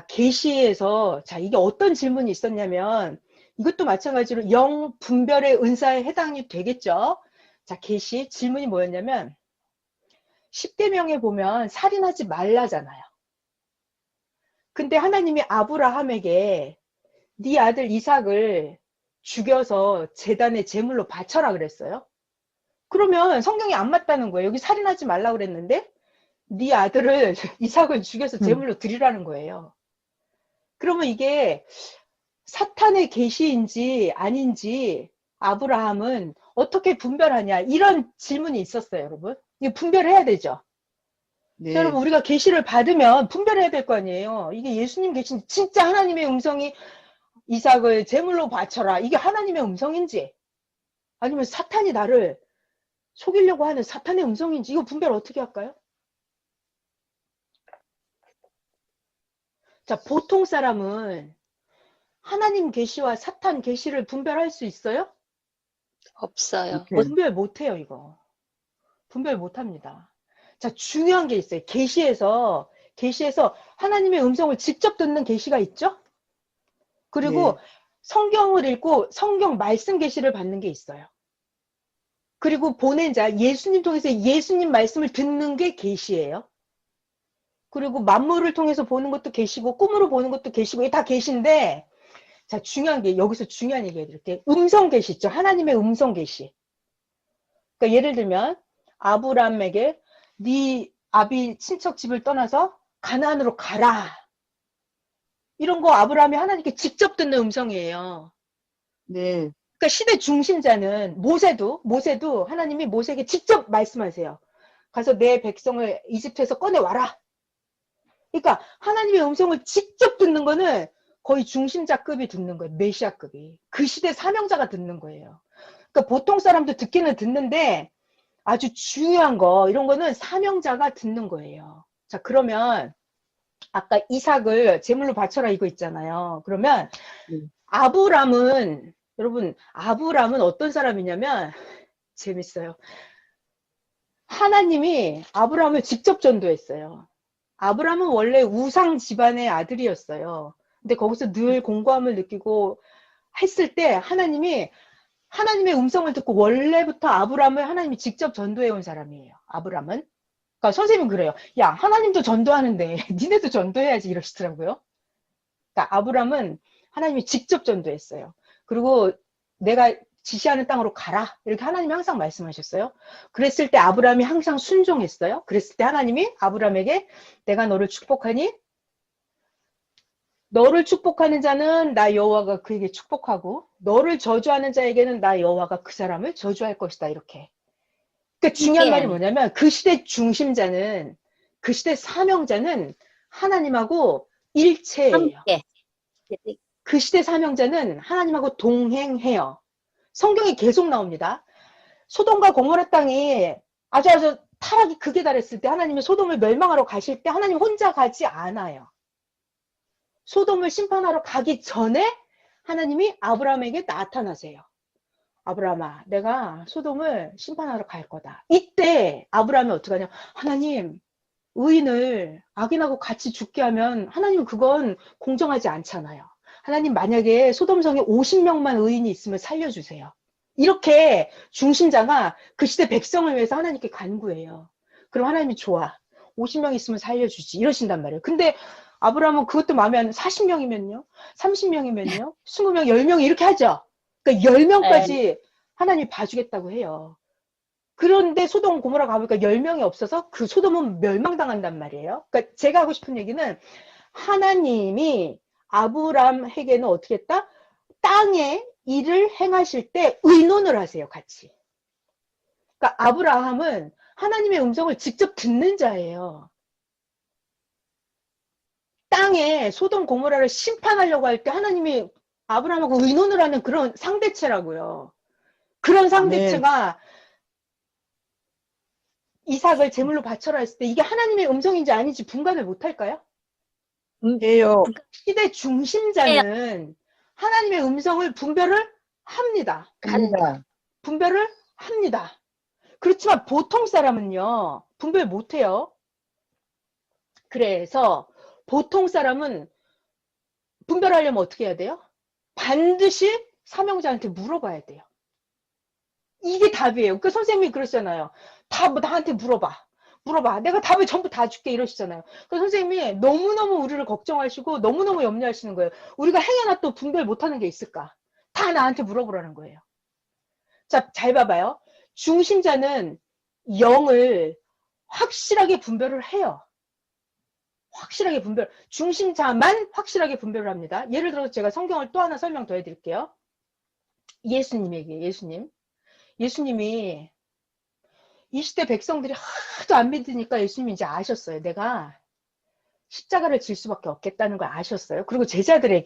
자, 계시에서 자, 이게 어떤 질문이 있었냐면 이것도 마찬가지로 영 분별의 은사에 해당이 되겠죠. 자, 계시 질문이 뭐였냐면 10계명에 보면 살인하지 말라잖아요. 근데 하나님이 아브라함에게 네 아들 이삭을 죽여서 제단의 제물로 바쳐라 그랬어요. 그러면 성경이 안 맞다는 거예요. 여기 살인하지 말라 그랬는데 네 아들을 이삭을 죽여서 제물로 드리라는 거예요. 그러면 이게 사탄의 계시인지 아닌지 아브라함은 어떻게 분별하냐 이런 질문이 있었어요. 여러분 이거 분별해야 되죠. 자, 네. 여러분 우리가 계시를 받으면 분별해야 될 거 아니에요. 이게 예수님 계신 진짜 하나님의 음성이 이삭을 제물로 바쳐라 이게 하나님의 음성인지 아니면 사탄이 나를 속이려고 하는 사탄의 음성인지 이거 분별 어떻게 할까요? 자, 보통 사람은 하나님 계시와 사탄 계시를 분별할 수 있어요? 없어요. 분별 못해요. 이거 분별 못합니다. 자, 중요한 게 있어요. 계시에서 하나님의 음성을 직접 듣는 계시가 있죠. 그리고 네. 성경을 읽고 성경 말씀 계시를 받는 게 있어요. 그리고 보낸 자 예수님 통해서 예수님 말씀을 듣는 게 계시예요. 그리고 만물을 통해서 보는 것도 계시고 꿈으로 보는 것도 계시고 이게 다 계시인데 자, 중요한 게 여기서 중요한 얘기 해드릴게요. 음성 계시 있죠. 하나님의 음성 계시. 그러니까 예를 들면 아브라함에게 네 아비 친척 집을 떠나서 가나안으로 가라. 이런 거 아브라함이 하나님께 직접 듣는 음성이에요. 네. 그러니까 시대 중심자는 모세도 하나님이 모세에게 직접 말씀하세요. 가서 내 백성을 이집트에서 꺼내와라. 그러니까 하나님의 음성을 직접 듣는 거는 거의 중심자급이 듣는 거예요. 메시아급이. 그 시대 사명자가 듣는 거예요. 그러니까 보통 사람도 듣기는 듣는데 아주 중요한 거 이런 거는 사명자가 듣는 거예요. 자, 그러면 아까 이삭을 제물로 바쳐라 이거 있잖아요. 그러면 여러분 아브람은 어떤 사람이냐면 재밌어요. 하나님이 아브람을 직접 전도했어요. 아브람은 원래 우상 집안의 아들이었어요. 근데 거기서 늘 공고함을 느끼고 했을 때 하나님의 음성을 듣고 원래부터 아브람을 하나님이 직접 전도해 온 사람이에요. 아브람은. 그러니까 선생님은 그래요. 야, 하나님도 전도하는데 니네도 전도해야지 이러시더라고요. 그러니까 아브람은 하나님이 직접 전도했어요. 그리고 내가 지시하는 땅으로 가라. 이렇게 하나님이 항상 말씀하셨어요. 그랬을 때 아브람이 항상 순종했어요. 그랬을 때 하나님이 아브람에게 내가 너를 축복하니 너를 축복하는 자는 나 여호와가 그에게 축복하고 너를 저주하는 자에게는 나 여호와가 그 사람을 저주할 것이다. 이렇게. 그러니까 중요한 말이 뭐냐면 그 시대 중심자는 그 시대 사명자는 하나님하고 일체예요. 함께. 그 시대 사명자는 하나님하고 동행해요. 성경에 계속 나옵니다. 소돔과 고모라 땅이 아주 타락이 극에 달했을 때 하나님이 소돔을 멸망하러 가실 때 하나님 혼자 가지 않아요. 소돔을 심판하러 가기 전에 하나님이 아브라함에게 나타나세요. 아브라함아, 내가 소돔을 심판하러 갈 거다. 이때 아브라함이 어떡하냐? 하나님, 의인을 악인하고 같이 죽게 하면 하나님 그건 공정하지 않잖아요. 하나님 만약에 소돔성에 50명만 의인이 있으면 살려주세요. 이렇게 중심자가 그 시대 백성을 위해서 하나님께 간구해요. 그럼 하나님이 좋아. 50명 있으면 살려주지. 이러신단 말이에요. 근데 아브라함은 그것도 마음에 안 40명이면요? 30명이면요? 20명, 10명 이렇게 하죠. 그러니까 10명까지 하나님이 봐주겠다고 해요. 그런데 소돔 고모라 가보니까 10명이 없어서 그 소돔은 멸망당한단 말이에요. 그러니까 제가 하고 싶은 얘기는 하나님이 아브람에게는 어떻게 했다? 땅에 일을 행하실 때 의논을 하세요, 같이. 그러니까 아브라함은 하나님의 음성을 직접 듣는 자예요. 땅에 소돔 고모라를 심판하려고 할 때 하나님이 아브라함하고 의논을 하는 그런 상대체라고요. 그런 상대체가 이삭을 제물로 바쳐라 했을 때 이게 하나님의 음성인지 아닌지 분간을 못할까요? 해요. 시대 중심자는 하나님의 음성을 분별을 합니다. 분별을 합니다. 그렇지만 보통 사람은요, 분별 못해요. 그래서 보통 사람은 분별하려면 어떻게 해야 돼요? 반드시 사명자한테 물어봐야 돼요. 이게 답이에요. 그 선생님이 그러시잖아요. 나한테 물어봐. 내가 답을 전부 다 줄게 이러시잖아요. 그 선생님이 너무너무 우리를 걱정하시고 너무너무 염려하시는 거예요. 우리가 행여나 또 분별 못하는 게 있을까? 다 나한테 물어보라는 거예요. 자, 잘 봐봐요. 중심자는 영을 확실하게 분별을 해요. 확실하게 중심자만 확실하게 분별을 합니다. 예를 들어서 제가 성경을 또 하나 설명 더 해드릴게요. 예수님이 이 시대 백성들이 하도 안 믿으니까 예수님이 이제 아셨어요. 내가 십자가를 질 수밖에 없겠다는 걸 아셨어요. 그리고 제자들에게